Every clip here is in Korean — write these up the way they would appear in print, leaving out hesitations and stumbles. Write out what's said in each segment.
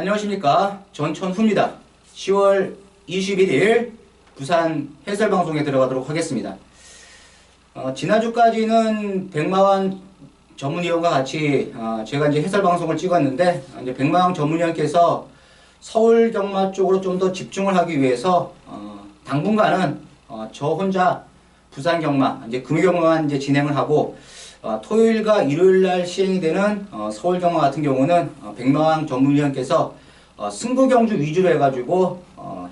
안녕하십니까, 전천후입니다. 10월 21일 부산 해설방송에 들어가도록 하겠습니다. 지난주까지는 백마왕 전문위원과 같이 제가 이제 해설방송을 찍었는데, 이제 백마왕 전문위원께서 서울 경마 쪽으로 좀 더 집중을 하기 위해서 당분간은 저 혼자 부산 경마, 이제 금요 경마만 이제 진행을 하고, 토요일과 일요일 날 시행이 되는 서울 경마 같은 경우는 백마왕 전문위원께서 승부 경주 위주로 해가지고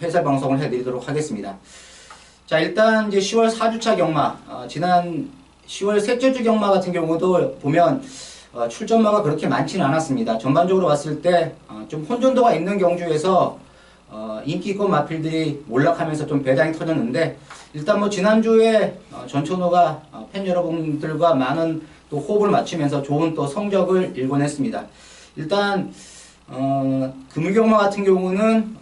해설 방송을 해드리도록 하겠습니다. 자, 일단 이제 10월 4주차 경마, 지난 10월 셋째 주 경마 같은 경우도 보면 출전마가 그렇게 많지는 않았습니다. 전반적으로 봤을 때 좀 혼전도가 있는 경주에서 인기급 마필들이 몰락하면서 좀 배당이 터졌는데, 일단 뭐 지난주에 전천후가 팬 여러분들과 많은 또 호흡을 맞추면서 좋은 또 성적을 일궈냈습니다. 일단 금요경마 같은 경우는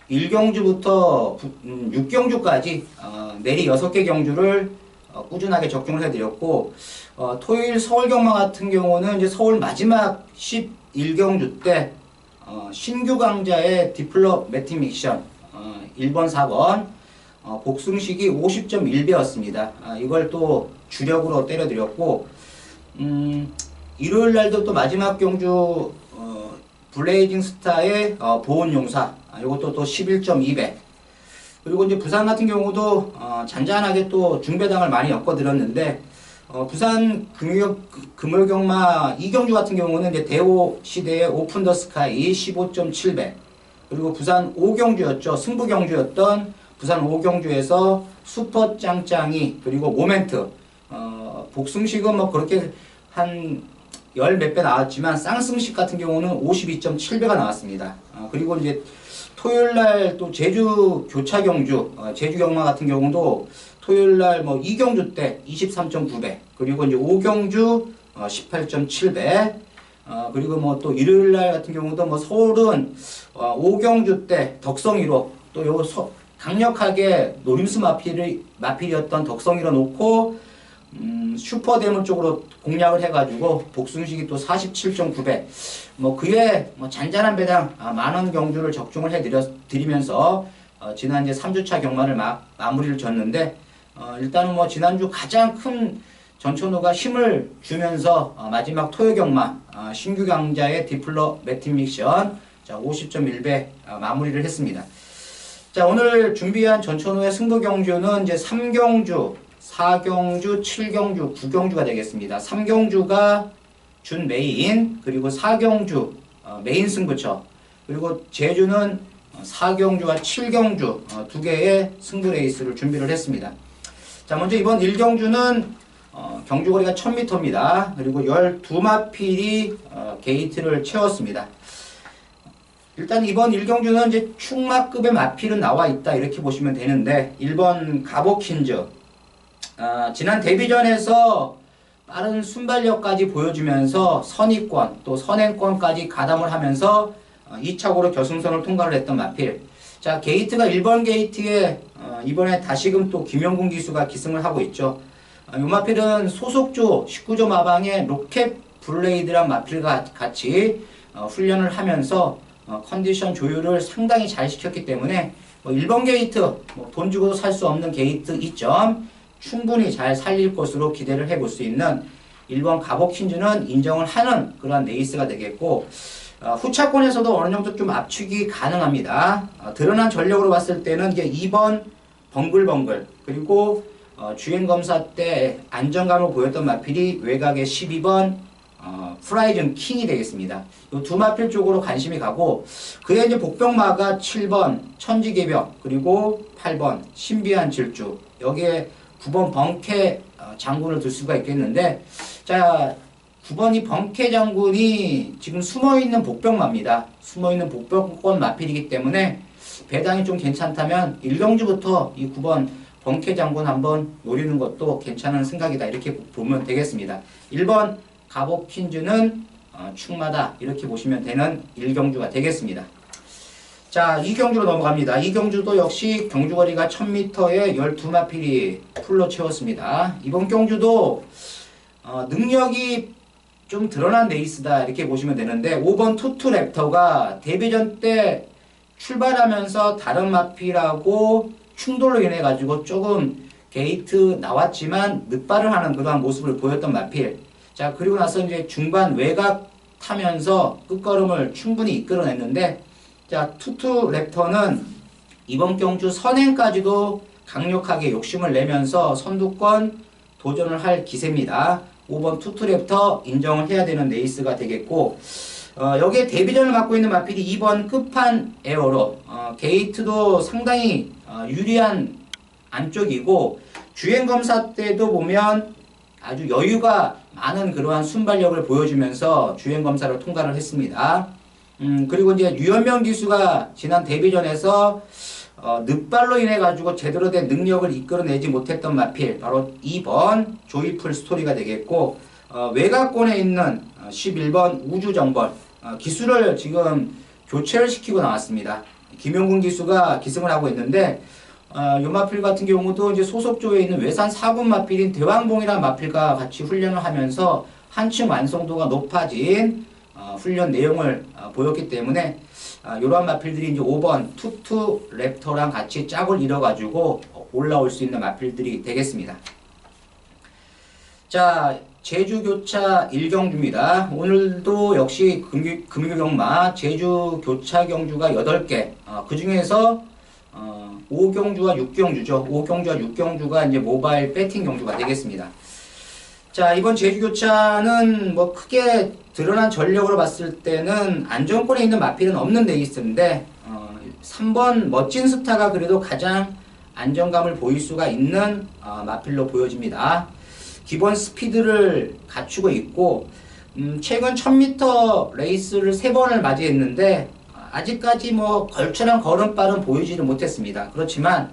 1경주부터 6경주까지 내리 6개 경주를 꾸준하게 적중을 해드렸고, 토요일 서울경마 같은 경우는 이제 서울 마지막 11경주 때 신규 강자의 디플로매틱 믹션 1번, 4번 복승식이 50.1배였습니다. 이걸 또 주력으로 때려드렸고, 일요일날도 또 마지막 경주 블레이징 스타의 보온용사, 이것도 또 11.2배. 그리고 이제 부산 같은 경우도 잔잔하게 또 중배당을 많이 엮어드렸는데, 부산 금요경마 2경주 같은 경우는 이제 대호 시대의 오픈 더 스카이 15.7배. 그리고 부산 5경주였죠. 승부경주였던 부산 5경주에서 슈퍼 짱짱이, 그리고 모멘트, 복승식은 뭐 그렇게 한 열 몇 배 나왔지만 쌍승식 같은 경우는 52.7배가 나왔습니다. 그리고 이제 토요일날 또 제주 교차 경주, 제주 경마 같은 경우도 토요일날 뭐 2경주 때 23.9배, 그리고 이제 5경주 18.7배, 그리고 뭐 또 일요일날 같은 경우도 뭐 서울은 5경주 때 덕성이로 또 요 강력하게 노림수 마필이었던 덕성이로 놓고 슈퍼대문 쪽으로 공략을 해가지고 복승식이 또 47.9배, 뭐 그에 뭐 잔잔한 배당 많은 경주를 적중을 해드리면서 지난 이제 3주차 경마를 마무리를 졌는데, 일단은 뭐 지난주 가장 큰 전천후가 힘을 주면서 마지막 토요 경마 신규 강자의 디플로매틱 믹션 50.1배 마무리를 했습니다. 자, 오늘 준비한 전천후의 승부 경주는 이제 3경주, 4경주, 7경주, 9경주가 되겠습니다. 3경주가 준 메인, 그리고 4경주 메인 승부처, 그리고 제주는 4경주와 7경주 두 개의 승부 레이스를 준비를 했습니다. 자, 먼저 이번 1경주는 경주거리가 1000m입니다. 그리고 12마필이 게이트를 채웠습니다. 일단 이번 1경주는 이제 충마급의 마필은 나와 있다, 이렇게 보시면 되는데, 1번 가보킨즈, 지난 데뷔전에서 빠른 순발력까지 보여주면서 선의권 또 선행권까지 가담을 하면서 2차고로 결승선을 통과를 했던 마필. 자, 게이트가 1번 게이트에 이번에 다시금 또 김영군 기수가 기승을 하고 있죠. 이 마필은 소속조 19조 마방의 로켓 블레이드란 마필과 같이 훈련을 하면서 컨디션 조율을 상당히 잘 시켰기 때문에 1번 게이트, 돈 주고 살 수 없는 게이트 2점 충분히 잘 살릴 것으로 기대를 해볼 수 있는 1번 가보킨즈는 인정을 하는 그러한 레이스가 되겠고, 후차권에서도 어느 정도 좀 압축이 가능합니다. 드러난 전력으로 봤을 때는 이게 2번 벙글벙글, 그리고 주행검사 때 안정감을 보였던 마필이 외곽의 12번 프라이즌 킹이 되겠습니다. 이 두 마필 쪽으로 관심이 가고, 그에 이제 복병마가 7번 천지개벽, 그리고 8번 신비한 질주, 여기에 9번 벙케 장군을 들 수가 있겠는데, 자, 9번이 벙케 장군이 지금 숨어있는 복병마입니다. 숨어있는 복병권 마필이기 때문에 배당이 좀 괜찮다면 1경주부터 이 9번 벙케 장군 한번 노리는 것도 괜찮은 생각이다, 이렇게 보면 되겠습니다. 1번 가보킨즈는 충마다, 이렇게 보시면 되는 1경주가 되겠습니다. 자, 2경주로 넘어갑니다. 2경주도 역시 경주거리가 1000m에 12마필이 풀로 채웠습니다. 이번 경주도 능력이 좀 드러난 레이스다 이렇게 보시면 되는데 5번 투투 랩터가 데뷔전 때 출발하면서 다른 마필하고 충돌로 인해 가지고 조금 게이트 나왔지만 늦발을 하는 그러한 모습을 보였던 마필. 자, 그리고 나서 이제 중반 외곽 타면서 끝걸음을 충분히 이끌어냈는데, 자, 투투 랩터는 이번 경주 선행까지도 강력하게 욕심을 내면서 선두권 도전을 할 기세입니다. 5번 투투 랩터 인정을 해야 되는 레이스가 되겠고, 여기에 데뷔전을 맡고 있는 마필이 2번 끝판 에어로, 게이트도 상당히 유리한 안쪽이고, 주행검사 때도 보면 아주 여유가 많은 그러한 순발력을 보여주면서 주행검사를 통과를 했습니다. 그리고 이제 유현명 기수가 지난 데뷔전에서 늦발로 인해 가지고 제대로 된 능력을 이끌어내지 못했던 마필, 바로 2번 조이풀 스토리가 되겠고, 외곽권에 있는 11번 우주정벌, 기수를 지금 교체를 시키고 나왔습니다. 김용근 기수가 기승을 하고 있는데, 요 마필 같은 경우도 이제 소속조에 있는 외산 4군 마필인 대왕봉이라는 마필과 같이 훈련을 하면서 한층 완성도가 높아진 훈련 내용을 보였기 때문에 이러한 마필들이 이제 5번 투투 랩터랑 같이 짝을 이뤄가지고 올라올 수 있는 마필들이 되겠습니다. 자, 제주교차 1경주입니다. 오늘도 역시 금요경마 제주교차 경주가 8개, 그 중에서 5경주와 6경주죠. 5경주와 6경주가 이제 모바일 배팅 경주가 되겠습니다. 자, 이번 제주교차는 뭐 크게 드러난 전력으로 봤을 때는 안정권에 있는 마필은 없는 레이스인데 3번 멋진 스타가 그래도 가장 안정감을 보일 수가 있는 마필로 보여집니다. 기본 스피드를 갖추고 있고 최근 1000m 레이스를 3번을 맞이했는데 아직까지 뭐 걸출한 걸음발은 보이지를 못했습니다. 그렇지만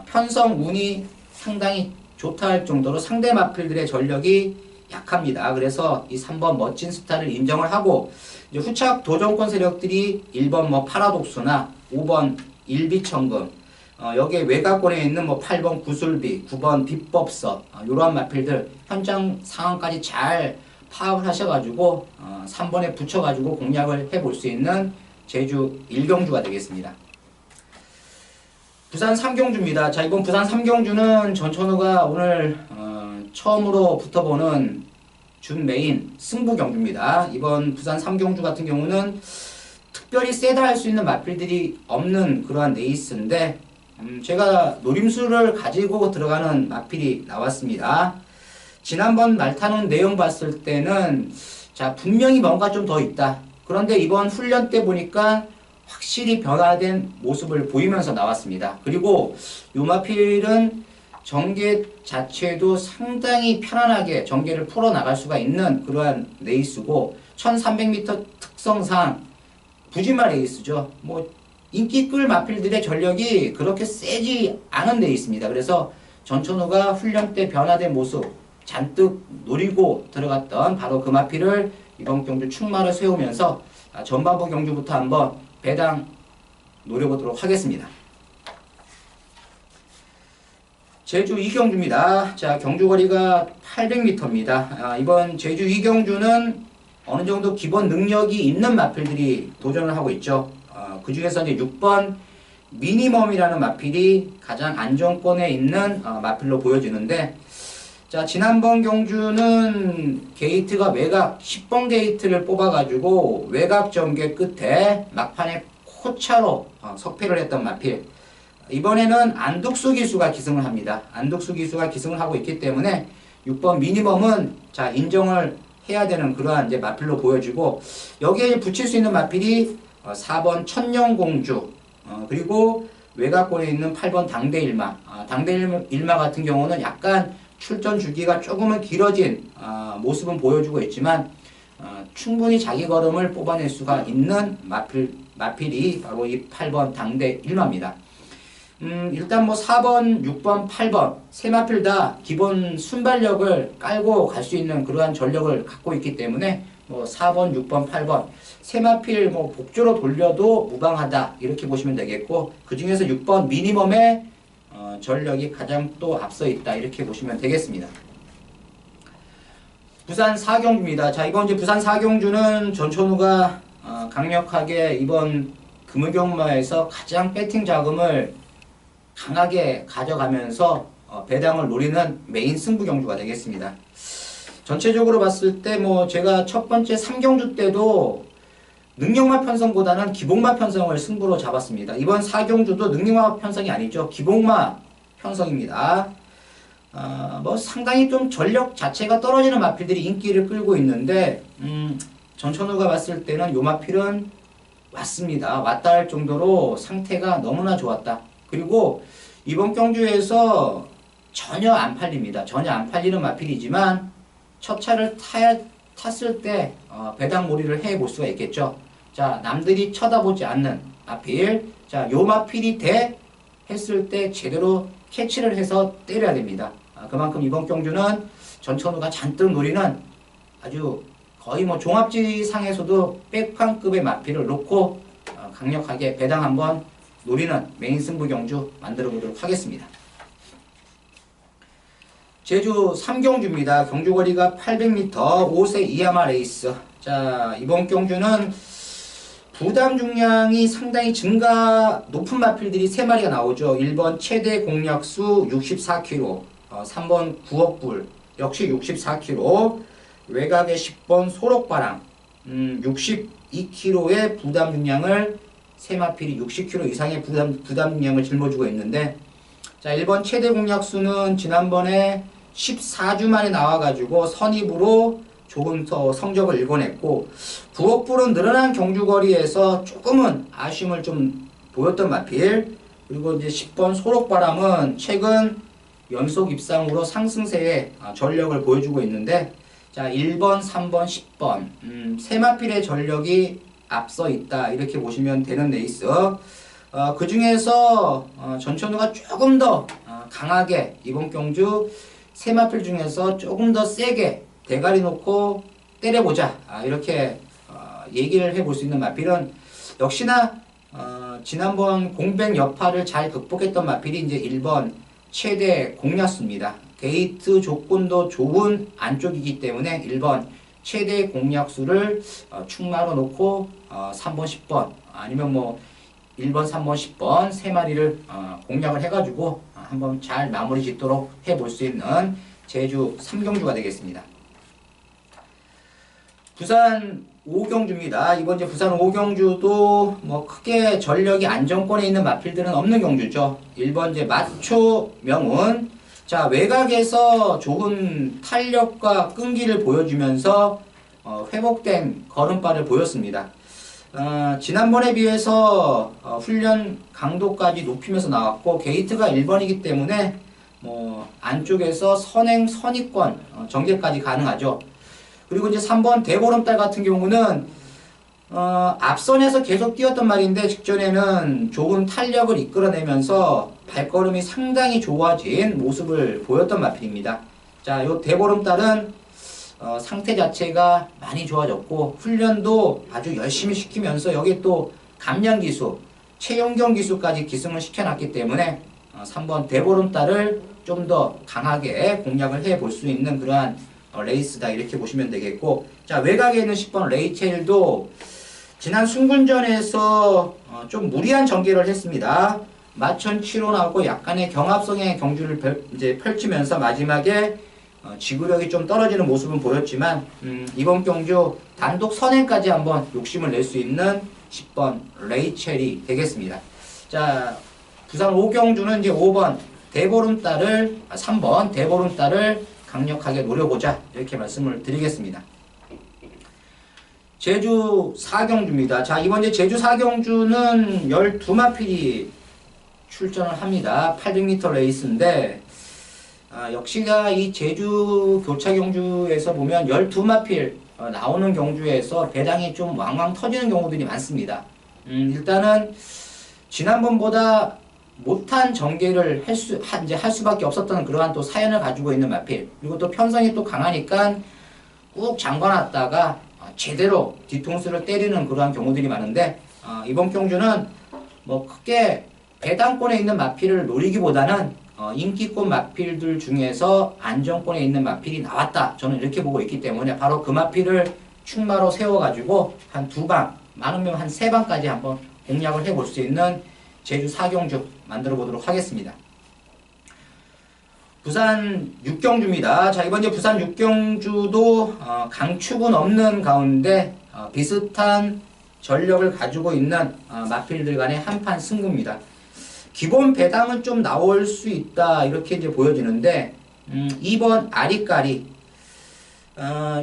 편성 운이 상당히 좋다 할 정도로 상대 마필들의 전력이 약합니다. 그래서 이 3번 멋진 스타를 인정을 하고 이제 후착 도전권 세력들이 1번 뭐 파라독스나 5번 일비천금, 여기에 외곽권에 있는 뭐 8번 구슬비, 9번 비법서, 이러한 마필들 현장 상황까지 잘 파악을 하셔가지고 3번에 붙여가지고 공략을 해볼 수 있는 제주 1경주가 되겠습니다. 부산 3경주입니다. 자, 이번 부산 3경주는 전천후가 오늘 처음으로 붙어보는 준 메인 승부 경주입니다. 이번 부산 3경주 같은 경우는 특별히 세다 할 수 있는 마필들이 없는 그러한 레이스인데 제가 노림수를 가지고 들어가는 마필이 나왔습니다. 지난번 말타는 내용 봤을 때는 자, 분명히 뭔가 좀 더 있다. 그런데 이번 훈련 때 보니까 확실히 변화된 모습을 보이면서 나왔습니다. 그리고 요 마필은 전개 자체도 상당히 편안하게 전개를 풀어나갈 수가 있는 그러한 레이스고 1300m 특성상 부지마 레이스죠. 뭐 인기 끌 마필들의 전력이 그렇게 세지 않은 레이스입니다. 그래서 전천후가 훈련 때 변화된 모습 잔뜩 노리고 들어갔던 바로 그 마필을 이번 경주 충마를 세우면서 전반부 경주부터 한번 배당 노려보도록 하겠습니다. 제주 2경주입니다. 자, 경주거리가 800m입니다. 이번 제주 2경주는 어느 정도 기본 능력이 있는 마필들이 도전을 하고 있죠. 그 중에서 이제 6번 미니멈이라는 마필이 가장 안정권에 있는 마필로 보여지는데, 자, 지난번 경주는 게이트가 외곽 10번 게이트를 뽑아가지고 외곽 전개 끝에 막판에 코차로 석패를 했던 마필. 이번에는 안둑수 기수가 기승을 합니다. 안둑수 기수가 기승을 하고 있기 때문에 6번 미니멈은 자, 인정을 해야 되는 그러한 이제 마필로 보여지고, 여기에 붙일 수 있는 마필이 4번 천년공주, 그리고 외곽권에 있는 8번 당대일마. 당대일마 같은 경우는 약간 출전 주기가 조금은 길어진 모습은 보여주고 있지만 충분히 자기 걸음을 뽑아낼 수가 있는 마필이 바로 이 8번 당대 1마입니다. 일단 뭐 4번, 6번, 8번 세 마필 다 기본 순발력을 깔고 갈 수 있는 그러한 전력을 갖고 있기 때문에 뭐 4번, 6번, 8번 세 마필 뭐 복조로 돌려도 무방하다 이렇게 보시면 되겠고, 그 중에서 6번 미니멈의 전력이 가장 또 앞서 있다 이렇게 보시면 되겠습니다. 부산 사경주입니다. 자, 이번 이제 부산 사경주는 전천후가 강력하게 이번 금의경마에서 가장 배팅 자금을 강하게 가져가면서 배당을 노리는 메인 승부 경주가 되겠습니다. 전체적으로 봤을 때 뭐 제가 첫 번째 3경주 때도 능력마 편성보다는 기복마 편성을 승부로 잡았습니다. 이번 4경주도 능력마 편성이 아니죠. 기복마 편성입니다. 뭐 상당히 좀 전력 자체가 떨어지는 마필들이 인기를 끌고 있는데 전천후가 봤을 때는 요 마필은 왔습니다. 왔다 할 정도로 상태가 너무나 좋았다. 그리고 이번 경주에서 전혀 안 팔립니다. 전혀 안 팔리는 마필이지만 첫 차를 탔을 때 배당몰이를 해볼 수가 있겠죠. 자, 남들이 쳐다보지 않는 마필. 자, 요 마필이 돼 했을 때 제대로 캐치를 해서 때려야 됩니다. 그만큼 이번 경주는 전천후가 잔뜩 노리는 아주 거의 뭐 종합지상에서도 백판급의 마필을 놓고 강력하게 배당 한번 노리는 메인 승부 경주 만들어 보도록 하겠습니다. 제주 3경주입니다. 경주거리가 800m 5세 이하마 레이스. 자, 이번 경주는 부담 중량이 상당히 높은 마필들이 3마리가 나오죠. 1번 최대 공략수 64kg, 3번 9억불 역시 64kg, 외곽에 10번 소록바람 62kg의 부담 중량을 3마필이 60kg 이상의 부담 중량을 짊어지고 있는데, 자, 1번 최대 공략수는 지난번에 14주 만에 나와가지고 선입으로 조금 더 성적을 읽어냈고, 9억불은 늘어난 경주거리에서 조금은 아쉬움을 좀 보였던 마필. 그리고 이제 10번 소록바람은 최근 연속 입상으로 상승세에 전력을 보여주고 있는데, 자, 1번, 3번, 10번 세 마필의 전력이 앞서 있다, 이렇게 보시면 되는 레이스. 그 중에서 전천후가 조금 더 강하게 이번 경주 세 마필 중에서 조금 더 세게 대가리 놓고 때려보자, 이렇게 얘기를 해볼 수 있는 마필은 역시나 지난번 공백 여파를 잘 극복했던 마필이 이제 1번 최대 공략수입니다. 게이트 조건도 좋은 안쪽이기 때문에 1번 최대 공략수를 충마로 놓고 3번, 10번 아니면 뭐 1번, 3번, 10번 세 마리를 공략을 해가지고 한번 잘 마무리 짓도록 해볼 수 있는 제주 3경주가 되겠습니다. 부산 5경주입니다. 이번 이제 부산 5경주도 뭐 크게 전력이 안정권에 있는 마필들은 없는 경주죠. 1번 이제 마초 명운. 자, 외곽에서 좋은 탄력과 끈기를 보여주면서 회복된 걸음발을 보였습니다. 지난번에 비해서 훈련 강도까지 높이면서 나왔고, 게이트가 1번이기 때문에 뭐 안쪽에서 선행 선입권 전개까지 가능하죠. 그리고 이제 3번 대보름달 같은 경우는 앞선에서 계속 뛰었던 말인데 직전에는 좋은 탄력을 이끌어내면서 발걸음이 상당히 좋아진 모습을 보였던 마필입니다. 자, 요 대보름달은 상태 자체가 많이 좋아졌고 훈련도 아주 열심히 시키면서 여기 또 감량 기수, 최용경 기수까지 기승을 시켜놨기 때문에 3번 대보름달을 좀 더 강하게 공략을 해볼 수 있는 그러한 레이스다, 이렇게 보시면 되겠고, 자, 외곽에 있는 10번 레이첼도 지난 순군전에서 좀 무리한 전개를 했습니다. 마천 7호 나오고 약간의 경합성의 경주를 이제 펼치면서 마지막에 지구력이 좀 떨어지는 모습은 보였지만 이번 경주 단독 선행까지 한번 욕심을 낼 수 있는 10번 레이첼이 되겠습니다. 자, 부산 5경주는 이제 5번 대보름달을 3번 대보름달을 강력하게 노려보자, 이렇게 말씀을 드리겠습니다. 제주 4경주입니다. 자, 이번 이제 제주 4경주는 12마필이 출전을 합니다. 800m 레이스인데 역시나 이 제주 교차 경주에서 보면 12마필 나오는 경주에서 배당이 좀 왕왕 터지는 경우들이 많습니다. 일단은 지난번보다 못한 전개를 할 수밖에 없었던 그러한 또 사연을 가지고 있는 마필, 그리고 또 편성이 또 강하니까 꾹 잠궈놨다가 제대로 뒤통수를 때리는 그러한 경우들이 많은데, 이번 경주는 뭐 크게 배당권에 있는 마필을 노리기보다는 인기꽃 마필들 중에서 안정권에 있는 마필이 나왔다. 저는 이렇게 보고 있기 때문에 바로 그 마필을 충마로 세워가지고 한 2방, 많으면 한 3방까지 한번 공략을 해볼 수 있는 제주 4경주 만들어 보도록 하겠습니다. 부산 6경주입니다. 자, 이번 이제 부산 6경주도 강축은 없는 가운데 비슷한 전력을 가지고 있는 마필들 간의 한판 승부입니다. 기본 배당은 좀 나올 수 있다 이렇게 이제 보여지는데 2번 아리까리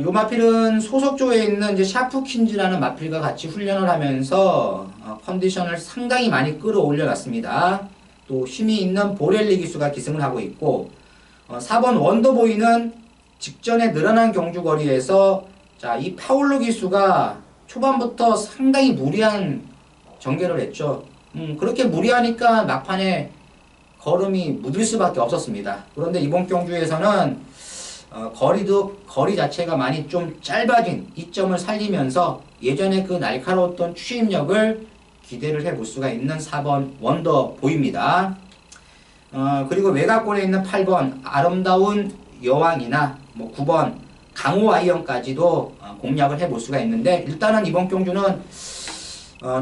요 마필은 소속조에 있는 이제 샤프킨즈라는 마필과 같이 훈련을 하면서 컨디션을 상당히 많이 끌어올려 놨습니다. 또 힘이 있는 보렐리 기수가 기승을 하고 있고 4번 원더보이는 직전에 늘어난 경주거리에서 자, 이 파울로 기수가 초반부터 상당히 무리한 전개를 했죠. 그렇게 무리하니까 막판에 걸음이 묻을 수밖에 없었습니다. 그런데 이번 경주에서는 거리 자체가 많이 좀 짧아진 이점을 살리면서 예전에 그 날카로웠던 추진력을 기대를 해볼 수가 있는 4번 원더보입니다. 그리고 외곽골에 있는 8번 아름다운 여왕이나 9번 강호 아이언까지도 공략을 해볼 수가 있는데 일단은 이번 경주는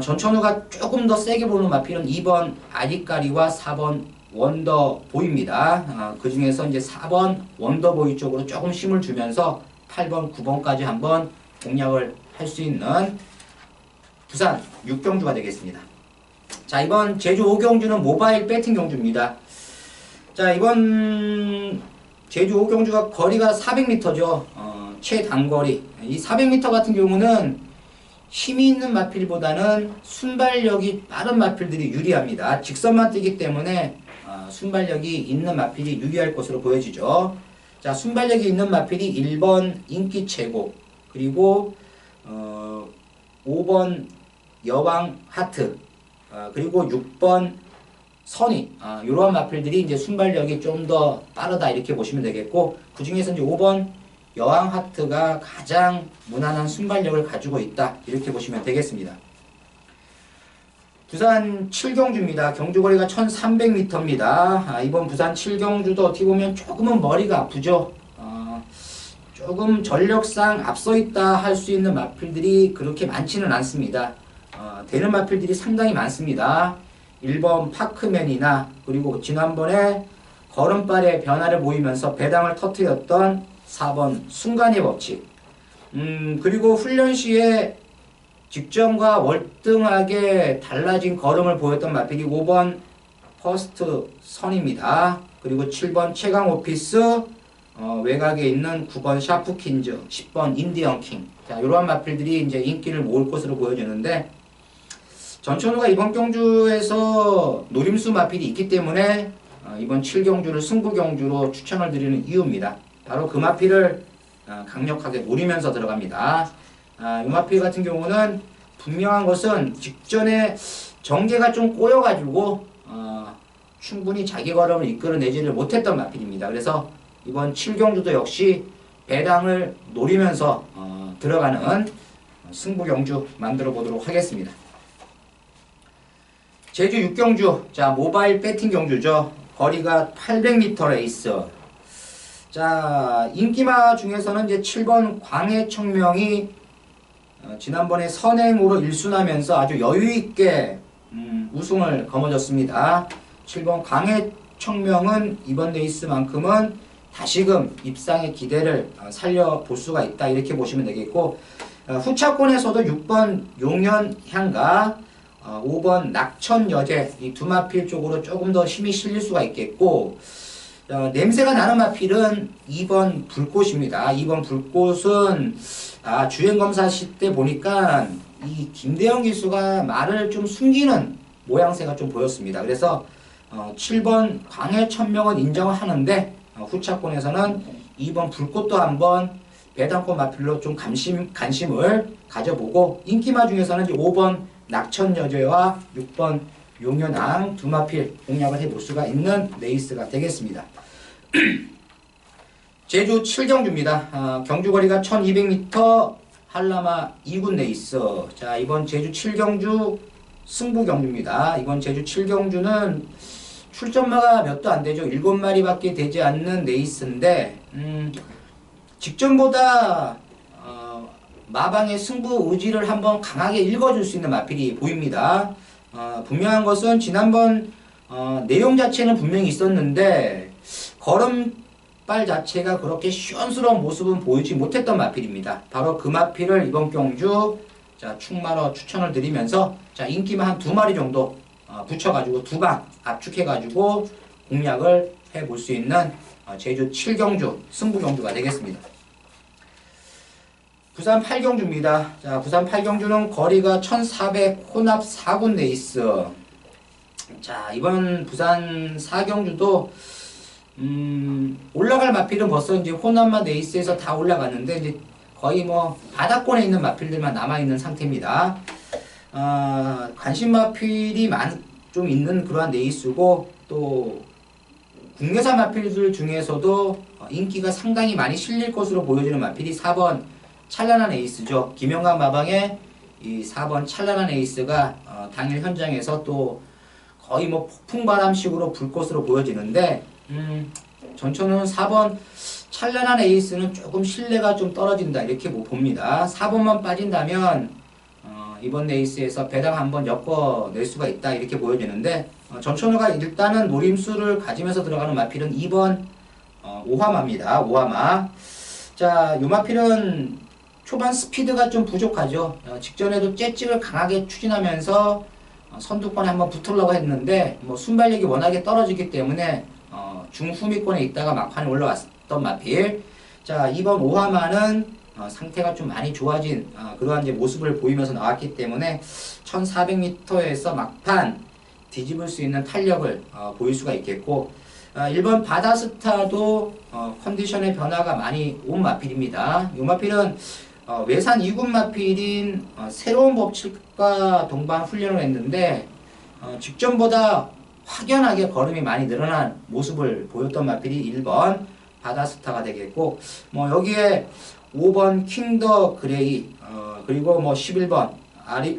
전천후가 조금 더 세게 보는 마필은 2번 아리까리와 4번 원더보입니다. 그 중에서 이제 4번 원더보이 쪽으로 조금 힘을 주면서 8번, 9번까지 한번 공략을 할 수 있는 부산 6경주가 되겠습니다. 자, 이번 제주 5경주는 모바일 배팅 경주입니다. 자, 이번 제주 5경주가 거리가 400m죠. 최단거리. 이 400m 같은 경우는 힘이 있는 마필보다는 순발력이 빠른 마필들이 유리합니다. 직선만 뛰기 때문에 순발력이 있는 마필이 유리할 것으로 보여지죠. 자, 순발력이 있는 마필이 1번 인기 최고, 그리고 5번 여왕 하트, 그리고 6번 선이, 이러한 마필들이 이제 순발력이 좀 더 빠르다 이렇게 보시면 되겠고, 그 중에서 이제 5번 여왕 하트가 가장 무난한 순발력을 가지고 있다 이렇게 보시면 되겠습니다. 부산 7경주입니다. 경주거리가 1300m입니다. 이번 부산 7경주도 어떻게 보면 조금은 머리가 아프죠. 조금 전력상 앞서 있다 할 수 있는 마필들이 그렇게 많지는 않습니다. 되는 마필들이 상당히 많습니다. 1번 파크맨이나 그리고 지난번에 걸음발의 변화를 보이면서 배당을 터뜨렸던 4번 순간의 법칙, 그리고 훈련 시에 직전과 월등하게 달라진 걸음을 보였던 마필이 5번 퍼스트 선입니다. 그리고 7번 최강 오피스, 외곽에 있는 9번 샤프킨즈, 10번 인디언 킹. 자, 이러한 마필들이 이제 인기를 모을 것으로 보여지는데, 전천후가 이번 경주에서 노림수 마필이 있기 때문에 이번 7경주를 승부경주로 추천을 드리는 이유입니다. 바로 그 마필을 강력하게 노리면서 들어갑니다. 이 마필 같은 경우는 분명한 것은 직전에 전개가 좀 꼬여가지고 충분히 자기 걸음을 이끌어내지를 못했던 마필입니다. 그래서 이번 7경주도 역시 배당을 노리면서 들어가는 승부경주 만들어 보도록 하겠습니다. 제주 6경주, 자, 모바일 배팅 경주죠. 거리가 800m 레이스. 자, 인기마 중에서는 이제 7번 광해청명이 지난번에 선행으로 1순하면서 아주 여유있게 우승을 거머쥐었습니다. 7번 광해청명은 이번 레이스만큼은 다시금 입상의 기대를 살려볼 수가 있다 이렇게 보시면 되겠고, 후차권에서도 6번 용현향과 5번 낙천여제 이 두 마필 쪽으로 조금 더 힘이 실릴 수가 있겠고, 냄새가 나는 마필은 2번 불꽃입니다. 2번 불꽃은 주행검사 때 보니까 이 김대영 기수가 말을 좀 숨기는 모양새가 좀 보였습니다. 그래서 7번 광해천명은 인정을 하는데 후차권에서는 2번 불꽃도 한번 배당권 마필로 좀 관심을 가져보고, 인기마 중에서는 이제 5번 낙천여제와 6번 용현왕 두 마필 공략을 해볼 수가 있는 레이스가 되겠습니다. 제주 7경주입니다. 경주거리가 1200m 한라마 2군 레이스. 자, 이번 제주 7경주 승부경주입니다. 이번 제주 7경주는 출전마가 몇도 안 되죠. 7마리밖에 되지 않는 레이스인데, 직전보다 마방의 승부 의지를 한번 강하게 읽어줄 수 있는 마필이 보입니다. 분명한 것은 지난번 내용 자체는 분명히 있었는데 걸음발 자체가 그렇게 시원스러운 모습은 보이지 못했던 마필입니다. 바로 그 마필을 이번 경주 자 충마로 추천을 드리면서 자 인기만 한 2마리 정도 붙여가지고 2방 압축해가지고 공략을 해볼 수 있는 제주 7경주 승부 경주가 되겠습니다. 부산 8경주입니다. 자, 부산 8경주는 거리가 1400 혼합 4군 레이스. 자, 이번 부산 4경주도 올라갈 마필은 벌써 이제 혼합마 레이스에서 다 올라갔는데 이제 거의 뭐 바닥권에 있는 마필들만 남아 있는 상태입니다. 관심 마필이 좀 있는 그러한 레이스고 또 국내산 마필들 중에서도 인기가 상당히 많이 실릴 것으로 보여지는 마필이 4번 찬란한 에이스죠. 김영광 마방의 이 4번 찬란한 에이스가 당일 현장에서 또 거의 뭐 폭풍바람식으로 불 것으로 보여지는데 전천후는 4번 찬란한 에이스는 조금 신뢰가 좀 떨어진다 이렇게 봅니다. 4번만 빠진다면 이번 레이스에서 배당 한번 엮어낼 수가 있다 이렇게 보여지는데 전천후가 일단은 노림수를 가지면서 들어가는 마필은 2번 오하마입니다. 오하마. 자, 요 마필은 초반 스피드가 좀 부족하죠. 직전에도 째찍을 강하게 추진하면서 선두권에 한번 붙으려고 했는데 뭐 순발력이 워낙에 떨어지기 때문에 중후미권에 있다가 막판에 올라왔던 마필. 자, 이번 오하마는 상태가 좀 많이 좋아진 그러한 이제 모습을 보이면서 나왔기 때문에 1400m에서 막판 뒤집을 수 있는 탄력을 보일 수가 있겠고 1번 바다스타도 컨디션의 변화가 많이 온 마필입니다. 이 마필은 외산 2군 마필인 새로운 법칙과 동반 훈련을 했는데 직전보다 확연하게 걸음이 많이 늘어난 모습을 보였던 마필이 1번 바다스타가 되겠고 뭐 여기에 5번 킹더 그레이 그리고 뭐 11번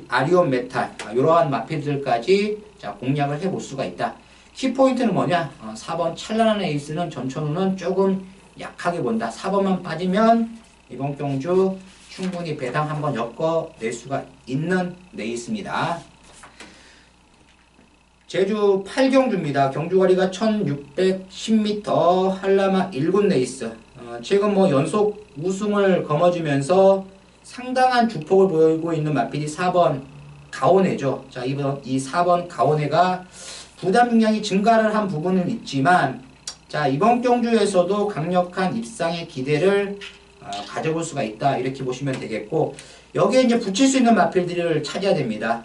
아리온 메탈 이러한 마필들까지 자 공략을 해볼 수가 있다. 키포인트는 뭐냐? 4번 찬란한 에이스는 전천후는 조금 약하게 본다. 4번만 빠지면 이번 경주 충분히 배당 한번 엮어낼 수가 있는 레이스입니다. 제주 8경주입니다. 경주거리가 1610m 한라마 1군 레이스. 최근 뭐 연속 우승을 거머쥐면서 상당한 주폭을 보이고 있는 마필이 4번 가오네죠. 자, 이 4번 가오네가 부담 중량이 증가를 한 부분은 있지만 자 이번 경주에서도 강력한 입상의 기대를 가져볼 수가 있다 이렇게 보시면 되겠고 여기에 이제 붙일 수 있는 마필들을 찾아야 됩니다.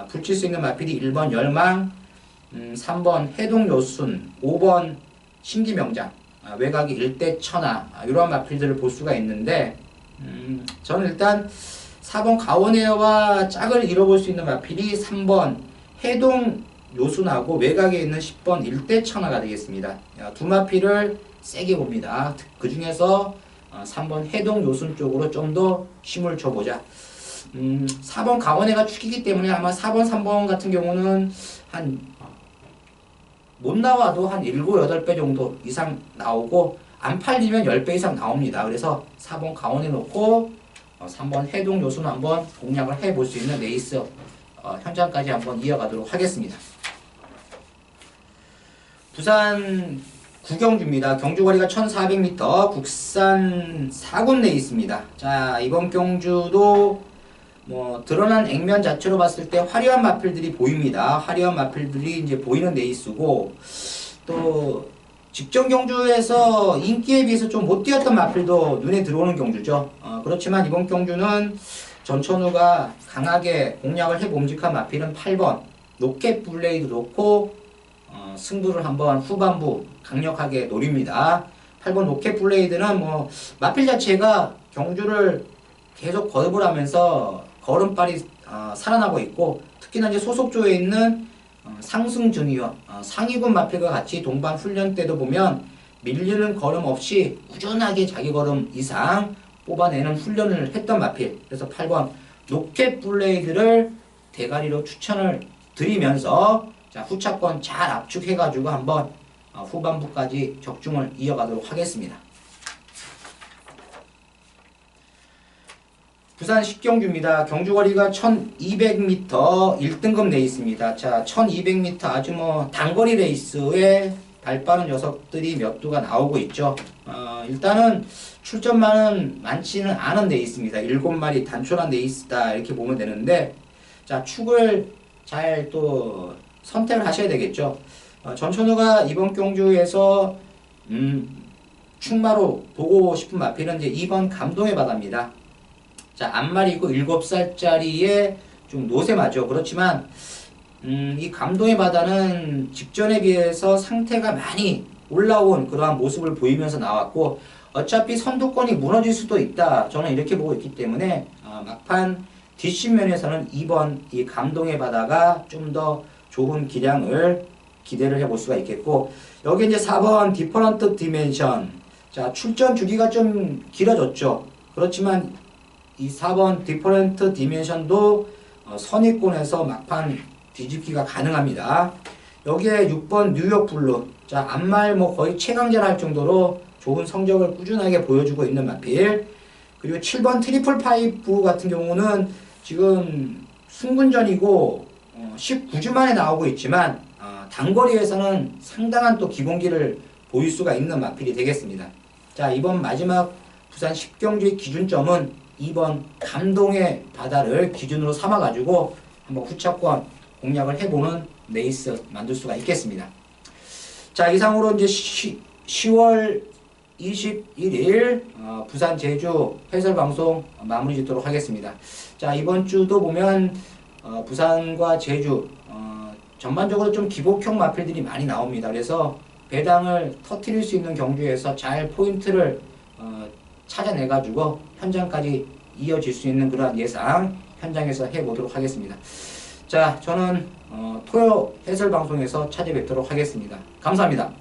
붙일 수 있는 마필이 1번 열망 3번 해동요순 5번 신기명장 외곽이 일대 천하 이러한 마필들을 볼 수가 있는데 저는 일단 4번 가오네와 짝을 이뤄볼 수 있는 마필이 3번 해동 요순하고 외곽에 있는 10번 일대천하가 되겠습니다. 두 마필을 세게 봅니다. 그 중에서 3번 해동 요순 쪽으로 좀 더 힘을 줘보자. 4번 강원해가 축이기 때문에 아마 4번, 3번 같은 경우는 못 나와도 한 7, 8배 정도 이상 나오고 안 팔리면 10배 이상 나옵니다. 그래서 4번 강원해 놓고 3번 해동 요순 한번 공략을 해볼 수 있는 레이스 현장까지 한번 이어가도록 하겠습니다. 부산 9경주입니다. 경주거리가 1400m 국산 4군 레이스입니다. 자 이번 경주도 뭐 드러난 액면 자체로 봤을 때 화려한 마필들이 보입니다. 화려한 마필들이 이제 보이는 레이스고 또 직전 경주에서 인기에 비해서 좀 못 뛰었던 마필도 눈에 들어오는 경주죠. 그렇지만 이번 경주는 전천후가 강하게 공략을 해봄직한 마필은 8번 로켓 블레이드 놓고 승부를 한번 후반부 강력하게 노립니다. 8번 로켓 블레이드는 뭐 마필 자체가 경주를 계속 거듭을 하면서 걸음발이 살아나고 있고 특히나 이제 소속조에 있는 상승 주니어 상위군 마필과 같이 동반 훈련 때도 보면 밀리는 걸음 없이 꾸준하게 자기 걸음 이상 뽑아내는 훈련을 했던 마필. 그래서 8번 로켓 블레이드를 대가리로 추천을 드리면서 자, 후차권 잘 압축해가지고 한번 후반부까지 적중을 이어가도록 하겠습니다. 부산 10경주입니다. 경주거리가 1200m 1등급 레이스입니다. 자, 1200m 아주 단거리 레이스에 발빠른 녀석들이 몇 두가 나오고 있죠. 일단은 출전만은 많지는 않은 레이스입니다. 7마리 단촐한 레이스다 이렇게 보면 되는데, 자, 축을 잘 또 선택을 하셔야 되겠죠. 전천후가 이번 경주에서 충마로 보고 싶은 마필은 이제 2번 감동의 바다입니다. 자, 앞말이고 7살짜리의 좀 노세마죠. 그렇지만 이 감동의 바다는 직전에 비해서 상태가 많이 올라온 그러한 모습을 보이면서 나왔고, 어차피 선두권이 무너질 수도 있다, 저는 이렇게 보고 있기 때문에 막판 뒷심면에서는 2번 이 감동의 바다가 좀 더 좋은 기량을 기대를 해볼 수가 있겠고, 여기 이제 4번 디퍼런트 디멘션. 자, 출전 주기가 좀 길어졌죠. 그렇지만 이 4번 디퍼런트 디멘션도 선입권에서 막판 뒤집기가 가능합니다. 여기에 6번 뉴욕 블루. 자, 앞말 거의 최강자를 할 정도로 좋은 성적을 꾸준하게 보여주고 있는 마필. 그리고 7번 트리플 파이브 같은 경우는 지금 승분전이고 19주 만에 나오고 있지만 단거리에서는 상당한 또 기본기를 보일 수가 있는 마필이 되겠습니다. 자, 이번 마지막 부산 10경주의 기준점은 2번 감동의 바다를 기준으로 삼아가지고 한번 후차권 공략을 해보는 레이스 만들 수가 있겠습니다. 자, 이상으로 이제 10월 21일 부산 제주 해설방송 마무리 짓도록 하겠습니다. 자, 이번 주도 보면 부산과 제주 전반적으로 좀 기복형 마필들이 많이 나옵니다. 그래서 배당을 터뜨릴 수 있는 경주에서 잘 포인트를 찾아내가지고 현장까지 이어질 수 있는 그러한 예상 현장에서 해보도록 하겠습니다. 자, 저는 토요 해설방송에서 찾아뵙도록 하겠습니다. 감사합니다.